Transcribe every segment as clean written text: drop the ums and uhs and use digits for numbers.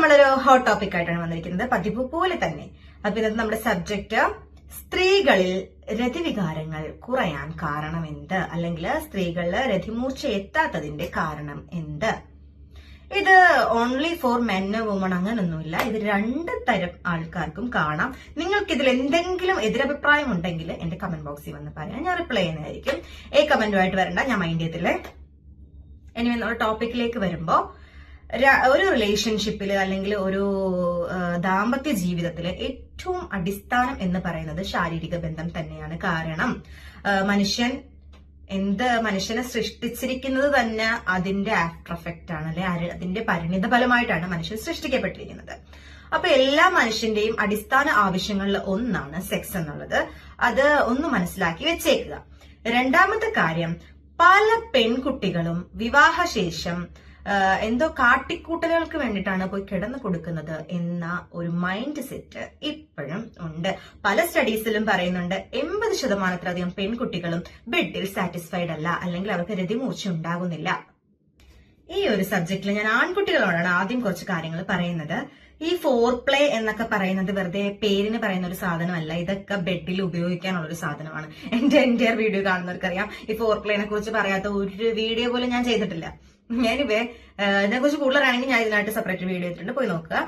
നമ്മളൊരു hot topic ആയിട്ടാണ് വന്നിരിക്കുന്നത്, പതിവ് പോലെ തന്നെ. അപ്പൊ ഇന്നത്തെ നമ്മുടെ സബ്ജക്ട് സ്ത്രീകളിൽ രതിവികാരങ്ങൾ കുറയാൻ കാരണം എന്ത്, അല്ലെങ്കിൽ സ്ത്രീകളില് രതിമൂർച്ച എത്താത്തതിന്റെ കാരണം എന്ത്. ഇത് ഓൺലി ഫോർ മെൻ വുമൺ അങ്ങനൊന്നുമില്ല. ഇത് രണ്ട് തരം ആൾക്കാർക്കും കാണാം. നിങ്ങൾക്ക് ഇതിൽ എന്തെങ്കിലും എതിരഭിപ്രായം ഉണ്ടെങ്കിൽ എന്റെ കമന്റ് ബോക്സിൽ വന്ന് പറയാം, ഞാൻ റിപ്ലൈ ചെയ്യുന്നതായിരിക്കും. കമന്റുമായിട്ട് വരണ്ട, ഞാൻ മൈൻഡ് ചെയ്തില്ലേ. ഇനി നമ്മുടെ ടോപ്പിക്കിലേക്ക് വരുമ്പോ, ഒരു റിലേഷൻഷിപ്പില് അല്ലെങ്കിൽ ഒരു ദാമ്പത്യ ജീവിതത്തില് ഏറ്റവും അടിസ്ഥാനം എന്ന് പറയുന്നത് ശാരീരിക ബന്ധം തന്നെയാണ്. കാരണം മനുഷ്യനെ സൃഷ്ടിച്ചിരിക്കുന്നത് തന്നെ അതിന്റെ ആഫ്റ്റർ എഫക്റ്റ് ആണ്, അല്ലെ അതിന്റെ പരിണിത ഫലമായിട്ടാണ് മനുഷ്യൻ സൃഷ്ടിക്കപ്പെട്ടിരിക്കുന്നത്. അപ്പൊ എല്ലാ മനുഷ്യന്റെയും അടിസ്ഥാന ആവശ്യങ്ങളിൽ ഒന്നാണ് സെക്സ് എന്നുള്ളത്. അത് ഒന്ന് മനസ്സിലാക്കി വെച്ചേക്കുക. രണ്ടാമത്തെ കാര്യം, പല പെൺകുട്ടികളും വിവാഹശേഷം എന്തോ കാട്ടിക്കൂട്ടലുകൾക്ക് വേണ്ടിയിട്ടാണ് പോയി കിടന്നു കൊടുക്കുന്നത് എന്ന ഒരു മൈൻഡ് സെറ്റ് ഇപ്പോഴും ഉണ്ട്. പല സ്റ്റഡീസിലും പറയുന്നുണ്ട് 80% പെൺകുട്ടികളും ബെഡിൽ സാറ്റിസ്ഫൈഡ് അല്ല, അല്ലെങ്കിൽ അവർക്ക് രതിമൂർച്ച ഉണ്ടാകുന്നില്ല. ഈ ഒരു സബ്ജക്റ്റിൽ ഞാൻ ആൺകുട്ടികളോടാണ് ആദ്യം കുറച്ച് കാര്യങ്ങൾ പറയുന്നത്. ഈ ഫോർ പ്ലേ എന്നൊക്കെ പറയുന്നത് വെറുതെ പേരിന് പറയുന്ന ഒരു സാധനമല്ല, ഇതൊക്കെ ബെഡിൽ ഉപയോഗിക്കാനുള്ള ഒരു സാധനമാണ്. എന്റെ എൻറ്റയർ വീഡിയോ കാണുന്നവർക്കറിയാം, ഈ ഫോർ പ്ലേനെ കുറിച്ച് പറയാത്ത ഒരു വീഡിയോ പോലും ഞാൻ ചെയ്തിട്ടില്ല. ഇതിനെ കുറിച്ച് കൂടുതലാണെങ്കിൽ ഞാൻ ഇതിനായിട്ട് സെപ്പറേറ്റ് വീഡിയോ ചെയ്തിട്ടുണ്ട്, പോയി നോക്കുക.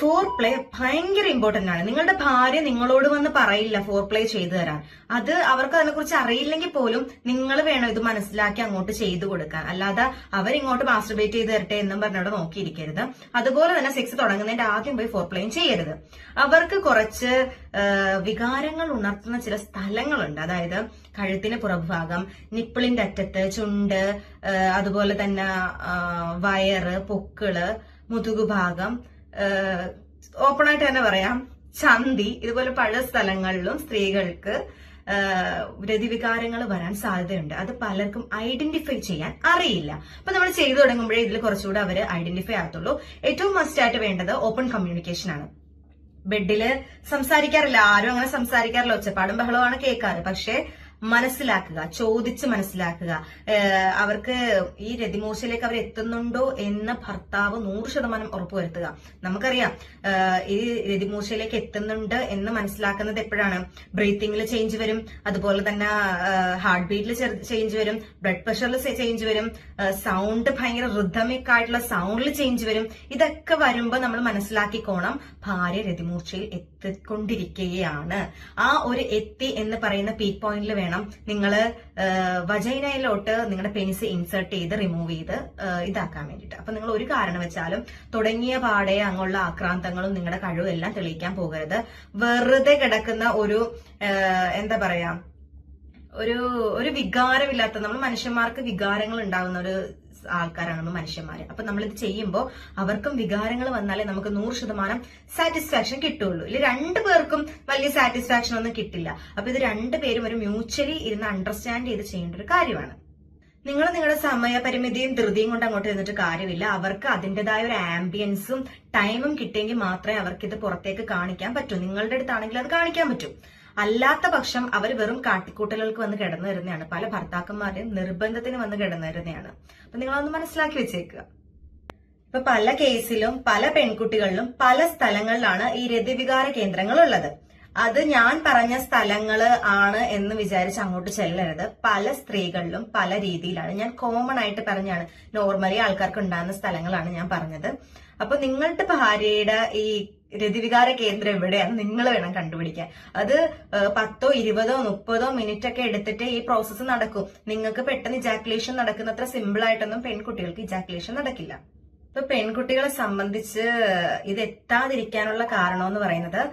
ഫോർ പ്ലേ ഭയങ്കര ഇമ്പോർട്ടന്റ് ആണ്. നിങ്ങളുടെ ഭാര്യ നിങ്ങളോട് വന്ന് പറയില്ല ഫോർ പ്ലേ ചെയ്തു തരാൻ. അത് അവർക്ക് അതിനെക്കുറിച്ച് അറിയില്ലെങ്കിൽ പോലും നിങ്ങൾ വേണം ഇത് മനസ്സിലാക്കി അങ്ങോട്ട് ചെയ്തു കൊടുക്കാൻ. അല്ലാതെ അവരിങ്ങോട്ട് മാസ്റ്റർബേറ്റ് ചെയ്ത് തരട്ടെ എന്നും പറഞ്ഞവിടെ നോക്കിയിരിക്കരുത്. അതുപോലെ തന്നെ സെക്സ് തുടങ്ങുന്നതിന്റെ ആദ്യം പോയി ഫോർ പ്ലേയും ചെയ്യരുത്. അവർക്ക് കുറച്ച് വികാരങ്ങൾ ഉണർത്തുന്ന ചില സ്ഥലങ്ങളുണ്ട്. അതായത് കഴുത്തിന് പുറഭാഗം, നിപ്പിളിന്റെ അറ്റത്ത്, ചുണ്ട്, അതുപോലെ തന്നെ വയറ്, പൊക്കിള്, മുതുകുഭാഗം, ഓപ്പൺ ആയിട്ട് തന്നെ പറയാം ചന്തി, ഇതുപോലെ പല സ്ഥലങ്ങളിലും സ്ത്രീകൾക്ക് രതിവികാരങ്ങൾ വരാൻ സാധ്യതയുണ്ട്. അത് പലർക്കും ഐഡന്റിഫൈ ചെയ്യാൻ അറിയില്ല. അപ്പൊ നമ്മൾ ചെയ്തു തുടങ്ങുമ്പോഴേ ഇതിൽ കുറച്ചുകൂടെ അവര് ഐഡന്റിഫൈ ആകത്തുള്ളൂ. ഏറ്റവും മസ്റ്റ് ആയിട്ട് വേണ്ടത് ഓപ്പൺ കമ്മ്യൂണിക്കേഷൻ ആണ്. ബെഡില് സംസാരിക്കാറില്ല, ആരും അങ്ങനെ സംസാരിക്കാറില്ല, ഒച്ചപ്പാടും ബഹളമാണ് കേൾക്കാറ്. പക്ഷെ മനസ്സിലാക്കുക, ചോദിച്ച് മനസ്സിലാക്കുക. അവർക്ക് ഈ രതിമൂർച്ചയിലേക്ക് അവർ എത്തുന്നുണ്ടോ എന്ന് ഭർത്താവ് 100% ഉറപ്പുവരുത്തുക. നമുക്കറിയാം ഈ രതിമൂർച്ചയിലേക്ക് എത്തുന്നുണ്ട് എന്ന് മനസ്സിലാക്കുന്നത് എപ്പോഴാണ്? ബ്രീത്തിങ്ങിൽ ചേഞ്ച് വരും, അതുപോലെ തന്നെ ഹാർട്ട് ബീറ്റിൽ ചേഞ്ച് വരും, ബ്ലഡ് പ്രഷറിൽ ചേഞ്ച് വരും, സൗണ്ട് ഭയങ്കര റിഥമിക് ആയിട്ടുള്ള സൗണ്ടിൽ ചേഞ്ച് വരും. ഇതൊക്കെ വരുമ്പോ നമ്മൾ മനസ്സിലാക്കിക്കോണം ഭാര്യ രതിമൂർച്ചയിൽ എത്തിക്കൊണ്ടിരിക്കുകയാണ്. ആ ഒരു എത്തി എന്ന് പറയുന്ന പീക്ക് പോയിന്റിൽ വേണം നിങ്ങള് വജൈനയിലോട്ട് നിങ്ങളുടെ പെനിസ് ഇൻസേർട്ട് ചെയ്ത് റിമൂവ് ചെയ്ത് ഇതാക്കാൻ വേണ്ടിയിട്ട്. അപ്പൊ നിങ്ങൾ ഒരു കാരണം വെച്ചാലും തുടങ്ങിയ പാടെ അങ്ങുള്ള ആക്രാന്തങ്ങളും നിങ്ങളുടെ കഴിവും എല്ലാം തെളിയിക്കാൻ പോകരുത്. വെറുതെ കിടക്കുന്ന ഒരു എന്താ പറയാ, ഒരു വികാരമില്ലാത്ത, നമ്മൾ മനുഷ്യന്മാർക്ക് വികാരങ്ങൾ ഉണ്ടാകുന്ന ഒരു ആൾക്കാരാണ് നമ്മൾ മനുഷ്യന്മാര്. അപ്പൊ നമ്മളിത് ചെയ്യുമ്പോൾ അവർക്കും വികാരങ്ങൾ വന്നാലേ നമുക്ക് 100% സാറ്റിസ്ഫാക്ഷൻ കിട്ടുള്ളൂ. ഇല്ല രണ്ടു പേർക്കും വലിയ സാറ്റിസ്ഫാക്ഷൻ ഒന്നും കിട്ടില്ല. അപ്പൊ ഇത് രണ്ടുപേരും ഒരു മ്യൂച്വലി ഇരുന്ന് അണ്ടർസ്റ്റാൻഡ് ചെയ്ത് ചെയ്യേണ്ട ഒരു കാര്യമാണ്. നിങ്ങൾ നിങ്ങളുടെ സമയപരിമിതിയും ധൃതിയും കൊണ്ട് അങ്ങോട്ട് ഇരുന്നിട്ട് കാര്യമില്ല. അവർക്ക് അതിന്റേതായ ഒരു ആംബിയൻസും ടൈമും കിട്ടിയെങ്കിൽ മാത്രമേ അവർക്ക് ഇത് പുറത്തേക്ക് കാണിക്കാൻ പറ്റൂ. നിങ്ങളുടെ അടുത്താണെങ്കിൽ അത് കാണിക്കാൻ പറ്റും. അല്ലാത്ത പക്ഷം അവർ വെറും കാട്ടിക്കൂട്ടലുകൾക്ക് വന്ന് കിടന്നു വരുന്നതാണ്. പല ഭർത്താക്കന്മാരെയും നിർബന്ധത്തിന് വന്ന് കിടന്നു വരുന്നതാണ്. അപ്പൊ നിങ്ങളതൊന്ന് മനസ്സിലാക്കി വെച്ചേക്കുക. ഇപ്പൊ പല കേസിലും പല പെൺകുട്ടികളിലും പല സ്ഥലങ്ങളിലാണ് ഈ രതിവികാര കേന്ദ്രങ്ങൾ ഉള്ളത്. അത് ഞാൻ പറഞ്ഞ സ്ഥലങ്ങള് ആണ് എന്ന് വിചാരിച്ച് അങ്ങോട്ട് ചെല്ലരുത്. പല സ്ത്രീകളിലും പല രീതിയിലാണ്. ഞാൻ കോമൺ ആയിട്ട് പറഞ്ഞാണ്, നോർമലി ആൾക്കാർക്ക് ഉണ്ടാകുന്ന സ്ഥലങ്ങളാണ് ഞാൻ പറഞ്ഞത്. അപ്പൊ നിങ്ങളുടെ ഭാര്യയുടെ ഈ രതിവികാര കേന്ദ്രം എവിടെയാണ് നിങ്ങൾ വേണം കണ്ടുപിടിക്കാൻ. അത് 10, 20, 30 മിനിറ്റ് ഒക്കെ എടുത്തിട്ട് ഈ പ്രോസസ്സ് നടക്കും. നിങ്ങൾക്ക് പെട്ടെന്ന് ഇജാക്കുലേഷൻ നടക്കുന്നത്ര സിമ്പിൾ ആയിട്ടൊന്നും പെൺകുട്ടികൾക്ക് ഇജാക്കുലേഷൻ നടക്കില്ല. ഇപ്പൊ പെൺകുട്ടികളെ സംബന്ധിച്ച് ഇത് എത്താതിരിക്കാനുള്ള കാരണം എന്ന് പറയുന്നത്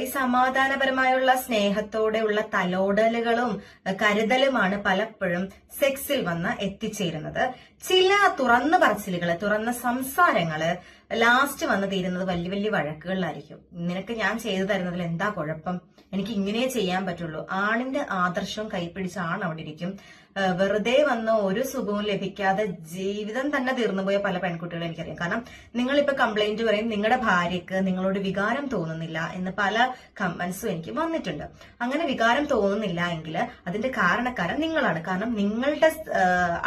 ഈ സമാധാനപരമായുള്ള സ്നേഹത്തോടെയുള്ള തലോടലുകളും കരുതലുമാണ് പലപ്പോഴും സെക്സിൽ വന്ന് എത്തിച്ചേരുന്നത്. ചില തുറന്ന പറച്ചിലുകള്, തുറന്ന സംസാരങ്ങള് ലാസ്റ്റ് വന്ന് തീരുന്നത് വലിയ വലിയ വഴക്കുകളിലായിരിക്കും. നിനക്ക് ഞാൻ ചെയ്തു തരുന്നതിൽ എന്താ കുഴപ്പം, എനിക്ക് ഇങ്ങനെ ചെയ്യാൻ പറ്റുള്ളൂ. ആണിന്റെ ആദർശവും കൈപ്പിടിച്ച ആൺ അവിടെ ഇരിക്കും. വെറുതെ വന്ന് ഒരു സുഖവും ലഭിക്കാതെ ജീവിതം തന്നെ തീർന്നുപോയ പല പെൺകുട്ടികളും എനിക്കറിയാം. കാരണം നിങ്ങളിപ്പോ കംപ്ലൈന്റ് പറയും നിങ്ങളുടെ ഭാര്യക്ക് നിങ്ങളോട് വികാരം തോന്നുന്നില്ല എന്ന് പല കമന്റ്സും എനിക്ക് വന്നിട്ടുണ്ട്. അങ്ങനെ വികാരം തോന്നുന്നില്ല എങ്കിൽ അതിന്റെ കാരണക്കാരൻ നിങ്ങളാണ്. കാരണം നിങ്ങളുടെ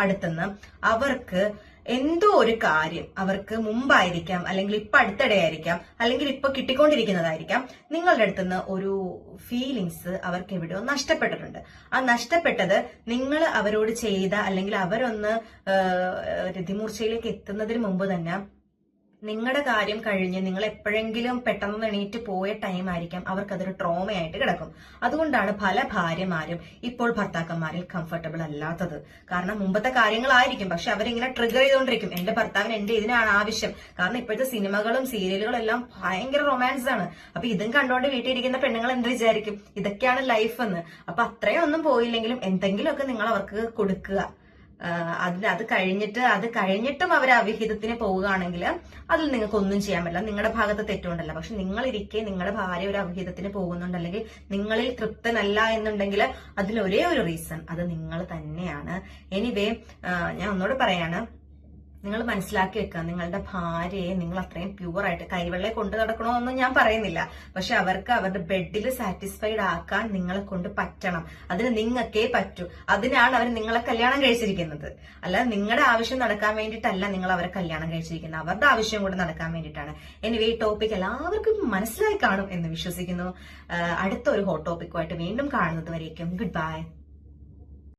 അടുത്തുനിന്ന് അവർക്ക് എന്തോ ഒരു കാര്യം അവർക്ക് മുമ്പായിരിക്കാം, അല്ലെങ്കിൽ ഇപ്പൊ അടുത്തിടെ ആയിരിക്കാം, അല്ലെങ്കിൽ ഇപ്പൊ കിട്ടിക്കൊണ്ടിരിക്കുന്നതായിരിക്കാം, നിങ്ങളുടെ അടുത്തുനിന്ന് ഒരു ഫീലിങ്സ് അവർക്ക് എവിടെയോ നഷ്ടപ്പെട്ടിട്ടുണ്ട്. ആ നഷ്ടപ്പെട്ടത് നിങ്ങൾ അവരോട് ചെയ്ത, അല്ലെങ്കിൽ അവരൊന്ന് രതിമൂർച്ചയിലേക്ക് എത്തുന്നതിന് മുമ്പ് തന്നെ നിങ്ങളുടെ കാര്യം കഴിഞ്ഞ് നിങ്ങൾ എപ്പോഴെങ്കിലും പെട്ടെന്ന് എണീറ്റ് പോയ ടൈം ആയിരിക്കാം അവർക്കതൊരു ട്രോമയായിട്ട് കിടക്കും. അതുകൊണ്ടാണ് പല ഭാര്യമാരും ഇപ്പോൾ ഭർത്താക്കന്മാരിൽ കംഫർട്ടബിൾ അല്ലാത്തത്. കാരണം മുമ്പത്തെ കാര്യങ്ങളായിരിക്കും, പക്ഷെ അവരിങ്ങനെ ട്രിഗർ ചെയ്തുകൊണ്ടിരിക്കും, എന്റെ ഭർത്താവിന് എന്റെ ഇതിനാണ് ആവശ്യം. കാരണം ഇപ്പോഴത്തെ സിനിമകളും സീരിയലുകളും എല്ലാം ഭയങ്കര റൊമാൻസ് ആണ്. അപ്പൊ ഇതും കണ്ടുകൊണ്ട് വീട്ടിൽ ഇരിക്കുന്ന പെണ്ണുങ്ങൾ എന്ത് വിചാരിക്കും, ഇതൊക്കെയാണ് ലൈഫ് എന്ന്. അപ്പൊ അത്രയും ഒന്നും പോയില്ലെങ്കിലും എന്തെങ്കിലുമൊക്കെ നിങ്ങൾ അവർക്ക് കൊടുക്കുക. അത് കഴിഞ്ഞിട്ടും അവർ അവിഹിതത്തിന് പോവുകയാണെങ്കിൽ അതിൽ നിങ്ങൾക്ക് ഒന്നും ചെയ്യാൻ പറ്റില്ല, നിങ്ങളുടെ ഭാഗത്ത് തെറ്റുകൊണ്ടല്ല. പക്ഷെ നിങ്ങളിരിക്കെ നിങ്ങളുടെ ഭാര്യ ഒരു അവിഹിതത്തിന് പോകുന്നുണ്ട്, അല്ലെങ്കിൽ നിങ്ങളിൽ തൃപ്തനല്ല എന്നുണ്ടെങ്കിൽ അതിന് ഒരേ ഒരു റീസൺ, അത് നിങ്ങൾ തന്നെയാണ്. എനിവേ, ഞാൻ ഒന്നുകൂടെ പറയാണ്, നിങ്ങൾ മനസ്സിലാക്കി വെക്കുക, നിങ്ങളുടെ ഭാര്യയെ നിങ്ങൾ അത്രയും പ്യുവറായിട്ട് കൈവെള്ളയെ കൊണ്ടു നടക്കണമെന്നും ഞാൻ പറയുന്നില്ല. പക്ഷെ അവർക്ക് അവരുടെ ബെഡിൽ സാറ്റിസ്ഫൈഡ് ആക്കാൻ നിങ്ങളെ കൊണ്ട് പറ്റണം. അതിന് നിങ്ങൾക്കേ പറ്റൂ. അതിനാണ് അവർ നിങ്ങളെ കല്യാണം കഴിച്ചിരിക്കുന്നത്. അല്ലാതെ നിങ്ങളുടെ ആവശ്യം നടക്കാൻ വേണ്ടിയിട്ടല്ല നിങ്ങൾ അവരെ കല്യാണം കഴിച്ചിരിക്കുന്നത്, അവരുടെ ആവശ്യം കൂടെ നടക്കാൻ വേണ്ടിയിട്ടാണ്. എനിവേ, ഈ ടോപ്പിക് എല്ലാവർക്കും മനസ്സിലായി കാണും എന്ന് വിശ്വസിക്കുന്നു. അടുത്ത ഒരു ഹോട്ട് ടോപ്പിക്കുമായിട്ട് വീണ്ടും കാണുന്നത് വരേക്കും ഗുഡ് ബൈ.